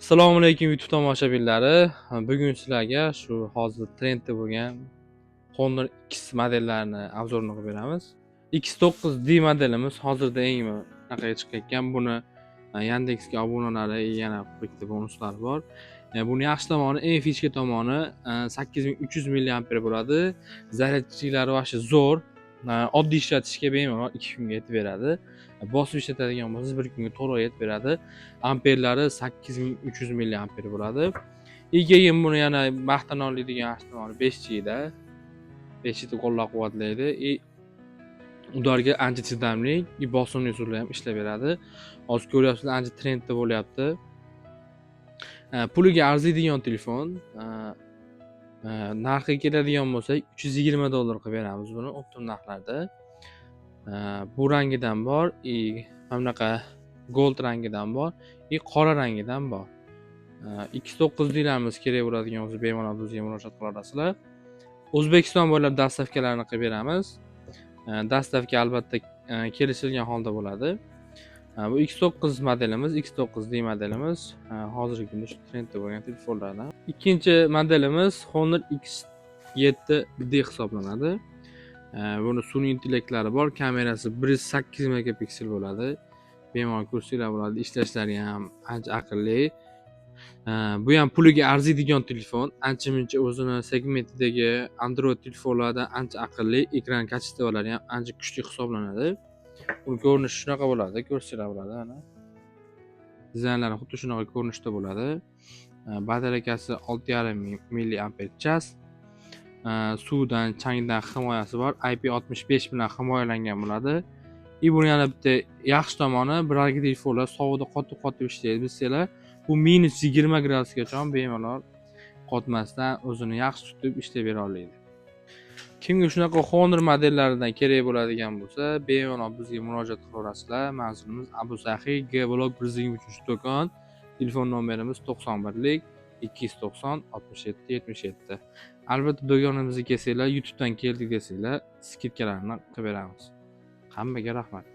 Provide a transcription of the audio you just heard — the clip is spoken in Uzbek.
Assalomu alaykum YouTube tomoshabinlari. Bugun sizlarga shu hozir trendda bo'lgan Honor X modellarini obzorini qilib beramiz. X9D modelimiz hozirda eng naqaga chiqqan. Buni Yandexga obunalari yana bitta bonuslari bor. Buni yaxshi tomoni, eng fichka tomoni 8300 mAh bo'ladi. Zaryadchilari vaqti zo'r. Oddiy ishlatishga bemalol 2 kunga yetib beradi. Bosib ishlatadigan bo'lsangiz 1 kunga to'liq yetib beradi. Amperlari 8300 mAh bo'ladi. Keyin buni yana maqtanolli degan yaxshi tomoni 5G da. 5G qo'llab-quvvatlaydi. Ularga ancha chidamli, bosimli usulda ham ishlab beradi. Hozir ko'ryapsizlar, ancha trendda bo'lyapti. Puliga arziydigan telefon. Narxiga keladigan bo'lsak, $320 qilib beramiz buni optim narxlarda. Bu rangidan bor, bunaqa gold rangidan bor, qora rangidan bor. X9D'larimiz kerak bo'ladigan bo'lsa, bemalol bizga murojaat qila olasizlar. O'zbekiston bo'ylab dastavkalarini qilib beramiz. Dastavka albatta kelishilgan holda bo'ladi. Bu X9 modelimiz, X9D modelimiz hozirgi kunda shu trendda bo'lgan telefonlardan. Ikkinchi modelimiz Honor X7D hisoblanadi. Buni sun'iy intellektlari bor, kamerasi 108 megapiksel bo'ladi. Bemalol ko'rsanglar bo'ladi, ishlashlari ham ancha aqlli. Bu ham puliga arziydigan telefon. Ancha-muncha o'zini segmentidagi Android telefonlardan ancha aqlli, ekran kачестволari ham ancha kuchli hisoblanadi. Uni ko'rinishi shunaqa bo'ladi, ko'rsanglar bo'ladi mana. Dizaynlari xuddi shunaqa ko'rinishda bo'ladi. Batareykasi 6,5 mAh. Suvdan, changdan himoyasi bor. IP65 bilan himoyalangan bo'ladi. Buni yana bitta yaxshi tomoni, birorta telefonlar sovuqda qotib ishlaydi desanglar, bu -20 gradusgacha bemalol qotmasdan o'zini yaxshi tutib ishlab bera oladi. Kimga shunaqa Honor modellaridan kerak bo'ladigan bo'lsa, bemalol bizga murojaat qila olasizlar. Manzilimiz Abu Sahiy, G blok 123-do'kon. Telefon nomerimiz 91lik 290 67 77. Albatta do'konimizga kelsanglar, YouTube'dan keldik desanglar, skidkalarni qilib beramiz. Hammaga rahmat.